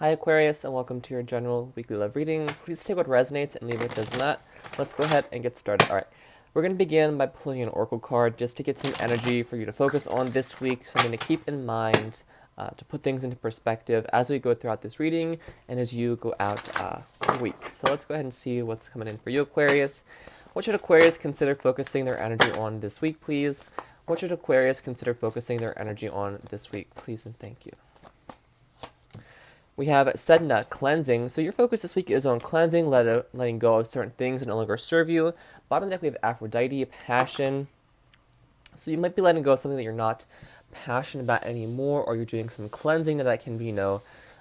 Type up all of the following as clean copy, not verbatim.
Hi Aquarius, and welcome to your general weekly love reading. Please take what resonates and leave what does not. Let's go ahead and get started. Alright, we're going to begin by pulling an oracle card just to get some energy for you to focus on this week, something to keep in mind, to put things into perspective as we go throughout this reading and as you go out the week. So let's go ahead and see what's coming in for you, Aquarius. What should Aquarius consider focusing their energy on this week, please? What should Aquarius consider focusing their energy on this week, please, and thank you. We have Sedna, cleansing. So your focus this week is on cleansing, letting go of certain things that no longer serve you. Bottom of the deck, we have Aphrodite, passion. So you might be letting go of something that you're not passionate about anymore, or you're doing some cleansing that can be,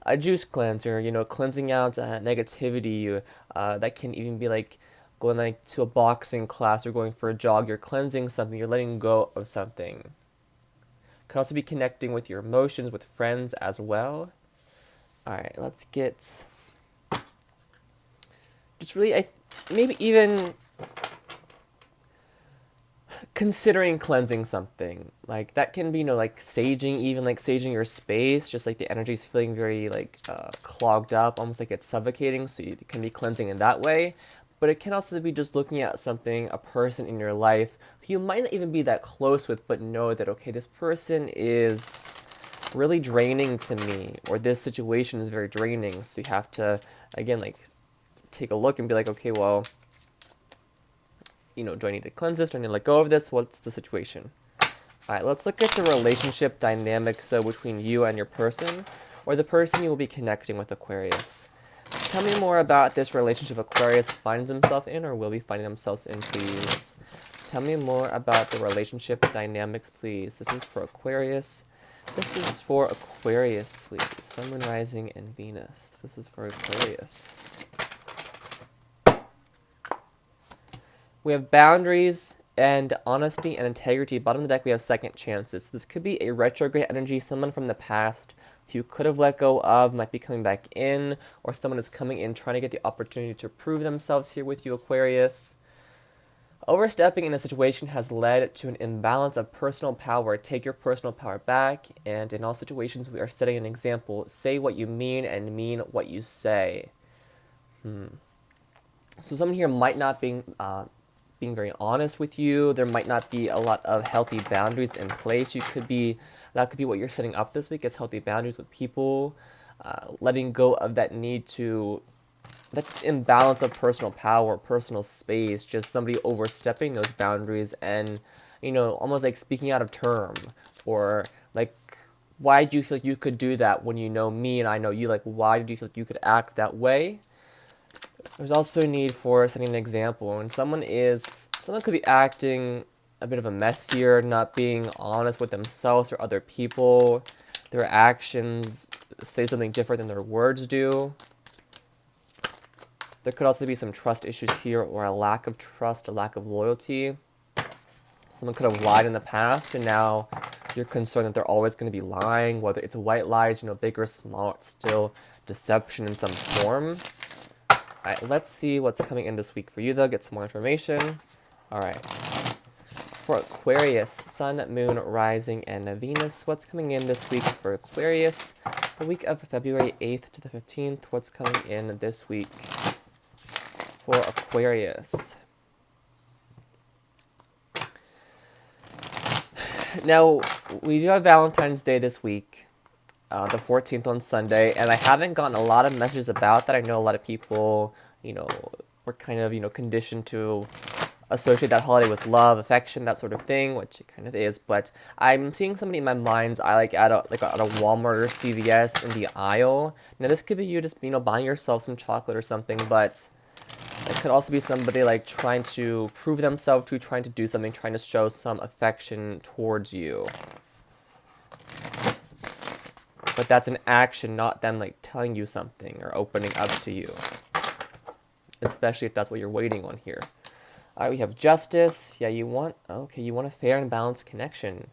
a juice cleanser, cleansing out negativity. That can even be like going to a boxing class or going for a jog. You're cleansing something, you're letting go of something. Could also be connecting with your emotions, with friends as well. Alright, let's get just really, maybe even considering cleansing something. Like, that can be, like saging, even like saging your space, just like the energy's feeling very, clogged up, almost like it's suffocating, so you can be cleansing in that way. But it can also be just looking at something, a person in your life who you might not even be that close with, but know that, okay, this person is really draining to me, or this situation is very draining, so you have to, again, take a look and be like, okay, well, do I need to cleanse this? Do I need to let go of this? What's the situation? Alright, let's look at the relationship dynamics between you and your person, or the person you will be connecting with, Aquarius. Tell me more about this relationship Aquarius finds himself in, or will be finding themselves in, please. Tell me more about the relationship dynamics, please. This is for Aquarius. This is for Aquarius, please. Sun, Moon, Rising, and Venus. This is for Aquarius. We have boundaries and honesty and integrity. Bottom of the deck, we have second chances. So this could be a retrograde energy, someone from the past who you could have let go of might be coming back in, or someone is coming in trying to get the opportunity to prove themselves here with you, Aquarius. Overstepping in a situation has led to an imbalance of personal power. Take your personal power back, and in all situations we are setting an example. Say what you mean and mean what you say. So someone here might not being very honest with you. There might not be a lot of healthy boundaries in place. That could be what you're setting up this week, is healthy boundaries with people, letting go of that need to, that's imbalance of personal power, personal space, just somebody overstepping those boundaries and, almost like speaking out of term, or like, why do you feel like you could do that when you know me and I know you? Like, why do you feel like you could act that way? There's also a need for setting an example. And someone could be acting a bit of a mess here, not being honest with themselves or other people. Their actions say something different than their words do. There could also be some trust issues here, or a lack of trust, a lack of loyalty. Someone could have lied in the past, and now you're concerned that they're always going to be lying, whether it's white lies, big or small, it's still deception in some form. Alright, let's see what's coming in this week for you, though, get some more information. Alright. For Aquarius, Sun, Moon, Rising, and Venus, what's coming in this week for Aquarius? The week of February 8th to the 15th, what's coming in this week for Aquarius? Now, we do have Valentine's Day this week, the 14th on Sunday, and I haven't gotten a lot of messages about that. I know a lot of people, were kind of, conditioned to associate that holiday with love, affection, that sort of thing, which it kind of is, but I'm seeing somebody in my mind's eye, at a Walmart or CVS in the aisle. Now, this could be you just, buying yourself some chocolate or something, but it could also be somebody, trying to prove themselves to you, trying to do something, trying to show some affection towards you. But that's an action, not them, telling you something or opening up to you. Especially if that's what you're waiting on here. Alright, we have justice. Yeah, you want a fair and balanced connection.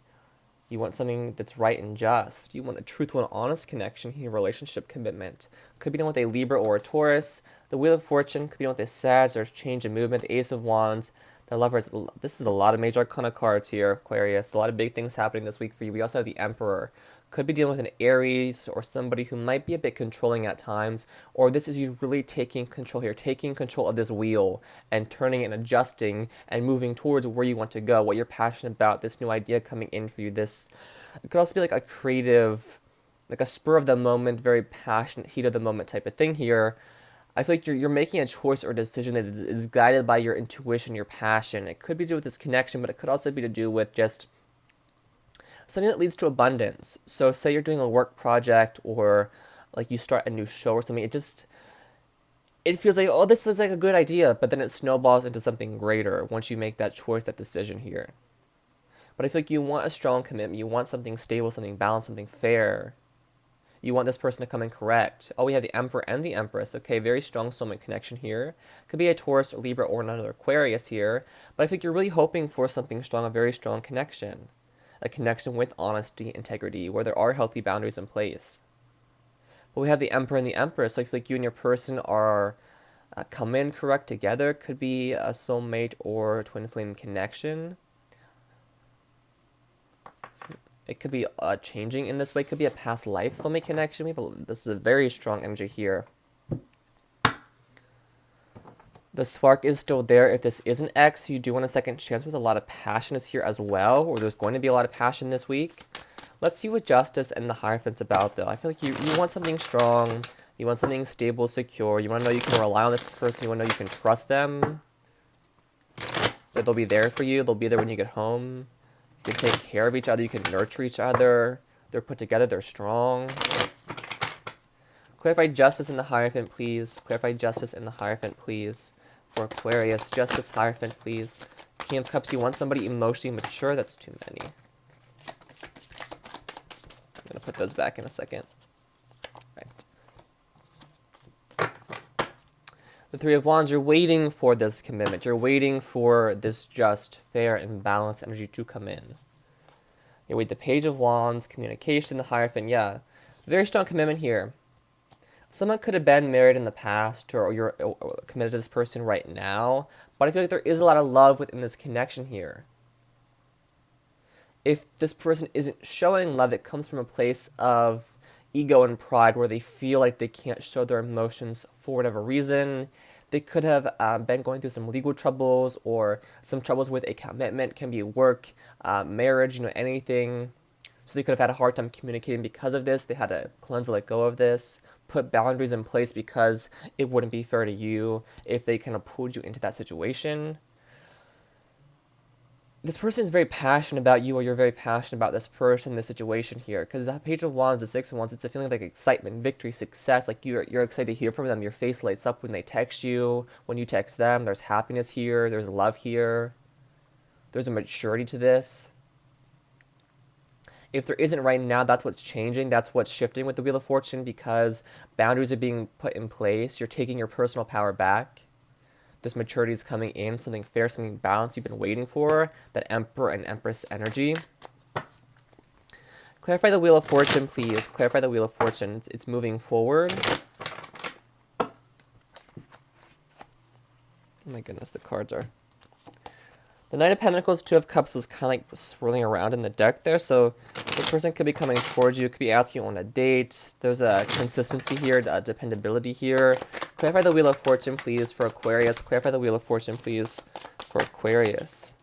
You want something that's right and just. You want a truthful and honest connection here, relationship commitment. Could be done with a Libra or a Taurus. The Wheel of Fortune could be done with a Sag. There's change and movement. The Ace of Wands. The Lovers, this is a lot of major arcana cards here, Aquarius. A lot of big things happening this week for you. We also have the Emperor. Could be dealing with an Aries or somebody who might be a bit controlling at times, or this is you really taking control here, taking control of this wheel and turning it and adjusting and moving towards where you want to go, what you're passionate about, this new idea coming in for you. This, it could also be like a creative, like a spur of the moment, very passionate, heat of the moment type of thing here. I feel like you're making a choice or decision that is guided by your intuition, your passion. It could be to do with this connection, but it could also be to do with just something that leads to abundance. So say you're doing a work project or like you start a new show or something, it feels like, oh, this is like a good idea, but then it snowballs into something greater once you make that choice, that decision here. But I feel like you want a strong commitment, you want something stable, something balanced, something fair. You want this person to come in correct. Oh, we have the Emperor and the Empress. Okay, very strong soulmate connection here. Could be a Taurus, or Libra, or another Aquarius here. But I think you're really hoping for something strong, a very strong connection. A connection with honesty, integrity, where there are healthy boundaries in place. But we have the Emperor and the Empress, so I feel like you and your person are come in correct together. Could be a soulmate or twin flame connection. It could be changing in this way. It could be a past life soulmate connection. This is a very strong energy here. The spark is still there. If this is an X, you do want a second chance with a lot of passion is here as well, or there's going to be a lot of passion this week. Let's see what Justice and the Hierophant's about, though. I feel like you want something strong. You want something stable, secure. You want to know you can rely on this person. You want to know you can trust them. That they'll be there for you. They'll be there when you get home. You can take care of each other. You can nurture each other. They're put together. They're strong. Clarify Justice in the Hierophant, please. Clarify Justice in the Hierophant, please. For Aquarius, Justice, Hierophant, please. King of Cups, you want somebody emotionally mature? That's too many. I'm going to put those back in a second. Right. The Three of Wands, you're waiting for this commitment. You're waiting for this just, fair, and balanced energy to come in. You wait the Page of Wands, communication, the Hierophant, yeah. Very strong commitment here. Someone could have been married in the past, or you're committed to this person right now, but I feel like there is a lot of love within this connection here. If this person isn't showing love, it comes from a place of ego and pride where they feel like they can't show their emotions for whatever reason. They could have been going through some legal troubles or some troubles with a commitment, can be work, marriage, anything. So they could have had a hard time communicating because of this. They had to cleanse, let go of this, put boundaries in place because it wouldn't be fair to you if they kind of pulled you into that situation. This person is very passionate about you, or you're very passionate about this person, this situation here. Because the Page of Wands, the Six of Wands, it's a feeling of like excitement, victory, success. Like you're excited to hear from them. Your face lights up when they text you. When you text them, there's happiness here. There's love here. There's a maturity to this. If there isn't right now, that's what's changing. That's what's shifting with the Wheel of Fortune, because boundaries are being put in place. You're taking your personal power back. This maturity is coming in, something fair, something balanced you've been waiting for, that Emperor and Empress energy. Clarify the Wheel of Fortune, please. Clarify the Wheel of Fortune. It's moving forward. Oh my goodness, the cards are... The Knight of Pentacles, Two of Cups was kind of like swirling around in the deck there, so the person could be coming towards you, could be asking you on a date. There's a consistency here, a dependability here. Clarify the Wheel of Fortune, please, for Aquarius. Clarify the Wheel of Fortune, please, for Aquarius.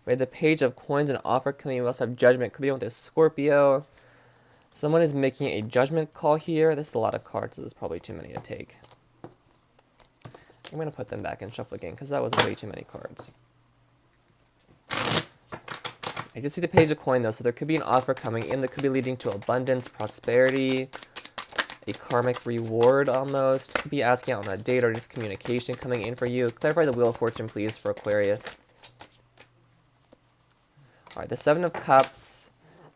We have the Page of Coins and Offer coming. We also have Judgment. Could be with a Scorpio. Someone is making a judgment call here. This is a lot of cards, so this is probably too many to take. I'm going to put them back in shuffle again because that was way too many cards. I can see the Page of Coin though, so there could be an offer coming in that could be leading to abundance, prosperity, a karmic reward almost. Could be asking out on a date or just communication coming in for you. Clarify the Wheel of Fortune, please, for Aquarius. Alright, the Seven of Cups,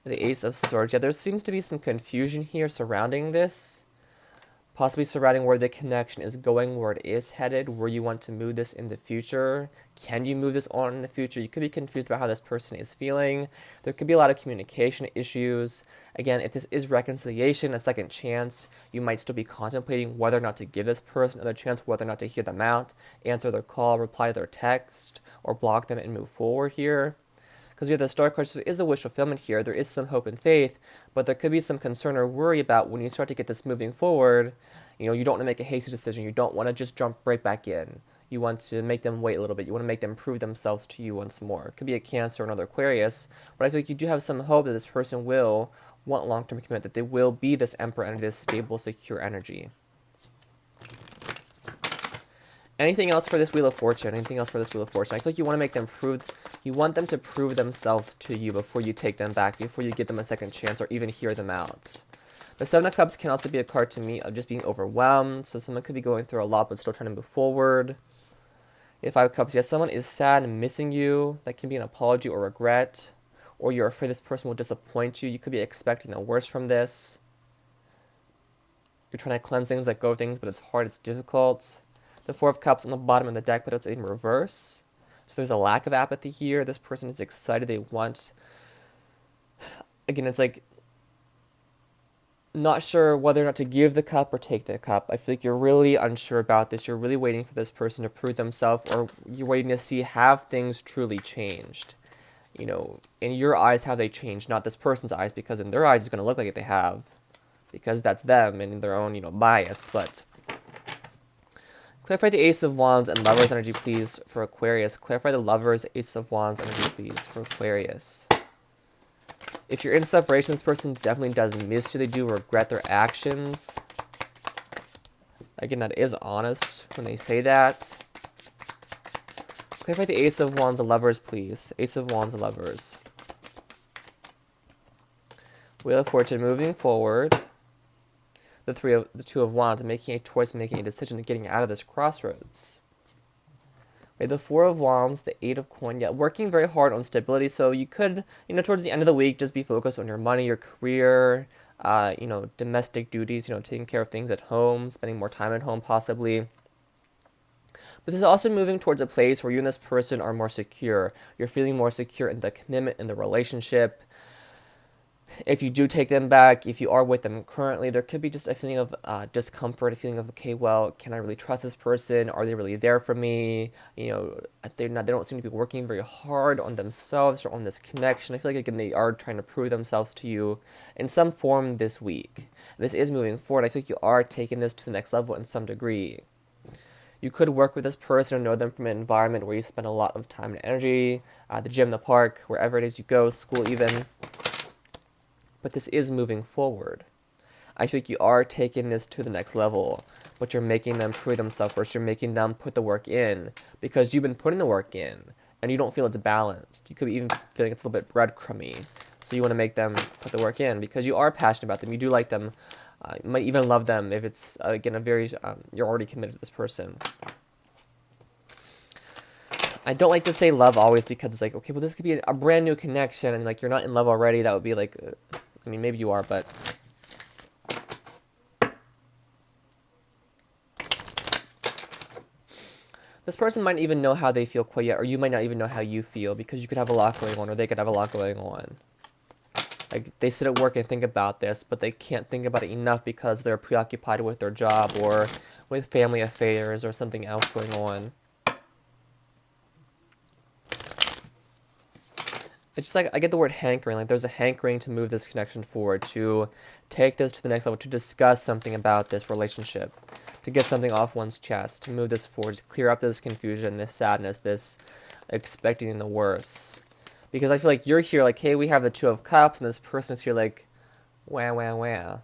the Ace of Swords. Yeah, there seems to be some confusion here surrounding this. possibly surrounding where the connection is going, where it is headed, where you want to move this in the future. Can you move this on in the future? You could be confused about how this person is feeling. There could be a lot of communication issues. Again, if this is reconciliation, a second chance, you might still be contemplating whether or not to give this person another chance, whether or not to hear them out, answer their call, reply to their text, or block them and move forward here. Because we have the Star card, so there is a wish fulfillment here. There is some hope and faith, but there could be some concern or worry about when you start to get this moving forward. You don't want to make a hasty decision. You don't want to just jump right back in. You want to make them wait a little bit. You want to make them prove themselves to you once more. It could be a Cancer or another Aquarius, but I feel like you do have some hope that this person will want long-term commitment, that they will be this Emperor and this stable, secure energy. Anything else for this Wheel of Fortune? Anything else for this Wheel of Fortune? I feel like you want to make them you want them to prove themselves to you before you take them back, before you give them a second chance or even hear them out. The Seven of Cups can also be a card to me of just being overwhelmed. So someone could be going through a lot but still trying to move forward. The Five of Cups, yes, someone is sad and missing you. That can be an apology or regret. Or you're afraid this person will disappoint you. You could be expecting the worst from this. You're trying to cleanse things, let go of things, but it's hard, it's difficult. The Four of Cups on the bottom of the deck, but it's in reverse. So there's a lack of apathy here. This person is excited. They want... Again, it's like... not sure whether or not to give the cup or take the cup. I feel like you're really unsure about this. You're really waiting for this person to prove themselves, or you're waiting to see have things truly changed. In your eyes, have they changed? Not this person's eyes, because in their eyes, it's going to look like they have. Because that's them and their own, bias, but... Clarify the Ace of Wands and Lovers energy, please, for Aquarius. Clarify the Lovers, Ace of Wands energy, please, for Aquarius. If you're in separation, this person definitely does miss you. They do regret their actions. Again, that is honest when they say that. Clarify the Ace of Wands and Lovers, please. Ace of Wands and Lovers. Wheel of Fortune moving forward. The Two of Wands, making a choice, making a decision, getting out of this crossroads. We have the Four of Wands, the Eight of Coin, yeah, working very hard on stability. So you could, towards the end of the week, just be focused on your money, your career, domestic duties, taking care of things at home, spending more time at home possibly. But this is also moving towards a place where you and this person are more secure. You're feeling more secure in the commitment, in the relationship. If you do take them back, if you are with them currently, there could be just a feeling of discomfort, a feeling of, okay, well, can I really trust this person? Are they really there for me? They don't seem to be working very hard on themselves or on this connection. I feel like, again, they are trying to prove themselves to you in some form this week. This is moving forward. I think you are taking this to the next level in some degree. You could work with this person or know them from an environment where you spend a lot of time and energy, the gym, the park, wherever it is you go, school even. But this is moving forward. I think you are taking this to the next level, but you're making them prove themselves first. You're making them put the work in because you've been putting the work in and you don't feel it's balanced. You could be even feeling it's a little bit breadcrumby. So you want to make them put the work in because you are passionate about them. You do like them. You might even love them if it's, again, you're already committed to this person. I don't like to say love always because it's like, okay, well, this could be a brand new connection and like you're not in love already. That would be like... maybe you are, but... This person might even know how they feel quite yet, or you might not even know how you feel, because you could have a lot going on, or they could have a lot going on. Like, they sit at work and think about this, but they can't think about it enough because they're preoccupied with their job, or with family affairs, or something else going on. It's just like, I get the word hankering, like there's a hankering to move this connection forward, to take this to the next level, to discuss something about this relationship, to get something off one's chest, to move this forward, to clear up this confusion, this sadness, this expecting the worst. Because I feel like you're here like, hey, we have the Two of Cups, and this person is here like, wah, wah, wah.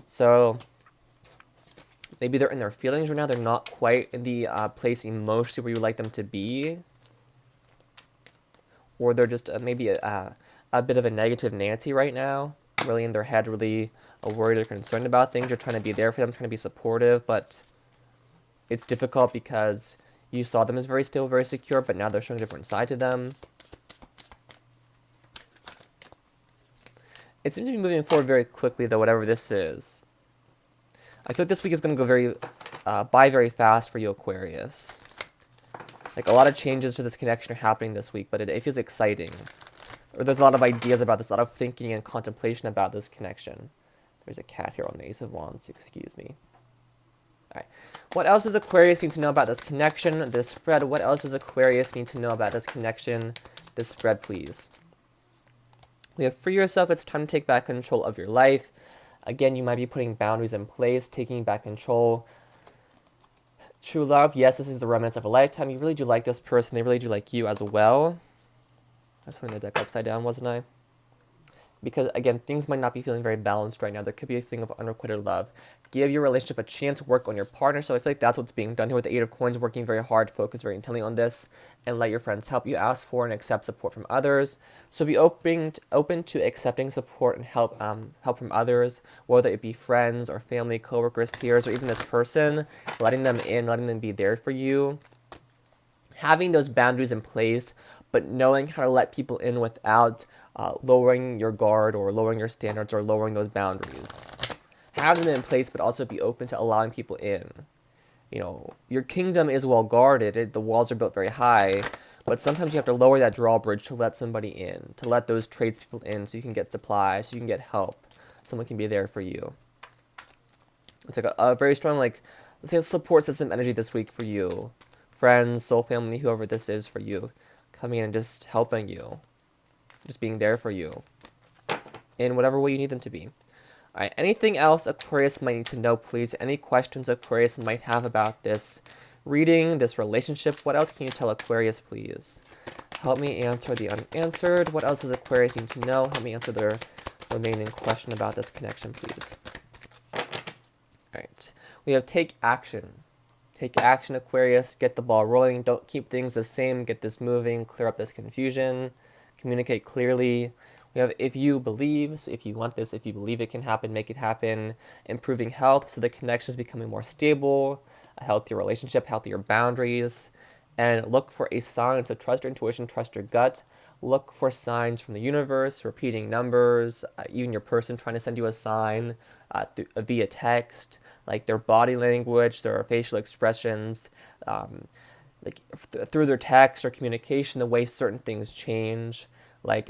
So, maybe they're in their feelings right now, they're not quite in the place emotionally where you would like them to be. Or they're just maybe a bit of a negative Nancy right now, really in their head, really worried or concerned about things. You're trying to be there for them, trying to be supportive, but it's difficult because you saw them as very stable, very secure, but now they're showing a different side to them. It seems to be moving forward very quickly, though, whatever this is. I feel like this week is going to go by very fast for you, Aquarius. Like, a lot of changes to this connection are happening this week, but it feels exciting. Or there's a lot of ideas about this, a lot of thinking and contemplation about this connection. There's a cat here on the Ace of Wands, excuse me. Alright, what else does Aquarius need to know about this connection, this spread? What else does Aquarius need to know about this connection, this spread, please? We have free yourself. It's time to take back control of your life. Again, you might be putting boundaries in place, taking back control. True love, yes, this is the romance of a lifetime. You really do like this person. They really do like you as well. I was putting the deck upside down, wasn't I? Because, again, things might not be feeling very balanced right now. There could be a thing of unrequited love. Give your relationship a chance, work on your partner. So I feel like that's what's being done here with the Eight of Coins, working very hard, focus very intently on this, and let your friends help you. Ask for and accept support from others. So be open to accepting support and help from others, whether it be friends or family, coworkers, peers, or even this person. Letting them in, letting them be there for you. Having those boundaries in place, but knowing how to let people in without lowering your guard or lowering your standards or lowering those boundaries. Have them in place, but also be open to allowing people in. You know, your kingdom is well guarded. The walls are built very high, but sometimes you have to lower that drawbridge to let somebody in, to let those tradespeople in so you can get supply, so you can get help. Someone can be there for you. It's like a very strong, like, let's say, support system energy this week for you. Friends, soul family, whoever this is for you. Coming in and just helping you. Just being there for you. In whatever way you need them to be. Alright, anything else Aquarius might need to know, please? Any questions Aquarius might have about this reading, this relationship? What else can you tell Aquarius, please? Help me answer the unanswered. What else does Aquarius need to know? Help me answer the remaining question about this connection, please. Alright, we have take action. Take action, Aquarius. Get the ball rolling. Don't keep things the same. Get this moving. Clear up this confusion. Communicate clearly. We have if you believe, so if you want this, if you believe it can happen, make it happen. Improving health, so the connection is becoming more stable. A healthier relationship, healthier boundaries. And look for a sign, so trust your intuition, trust your gut. Look for signs from the universe, repeating numbers, even your person trying to send you a sign via text, like their body language, their facial expressions, through their text or communication, the way certain things change, like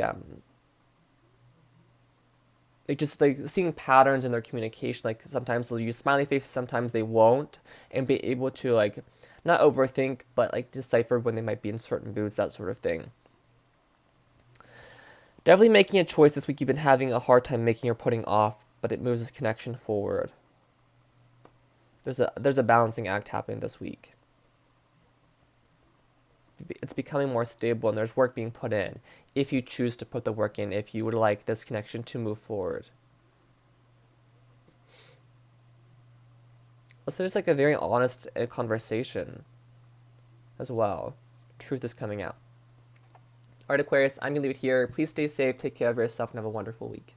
just like seeing patterns in their communication. Like sometimes they'll use smiley faces, sometimes they won't, and be able to like not overthink, but like decipher when they might be in certain moods, that sort of thing. Definitely making a choice this week you've been having a hard time making or putting off, but it moves this connection forward. There's a balancing act happening this week. It's becoming more stable and there's work being put in. If you choose to put the work in, if you would like this connection to move forward. So there's like a very honest conversation as well. Truth is coming out. Alright, Aquarius, I'm going to leave it here. Please stay safe, take care of yourself, and have a wonderful week.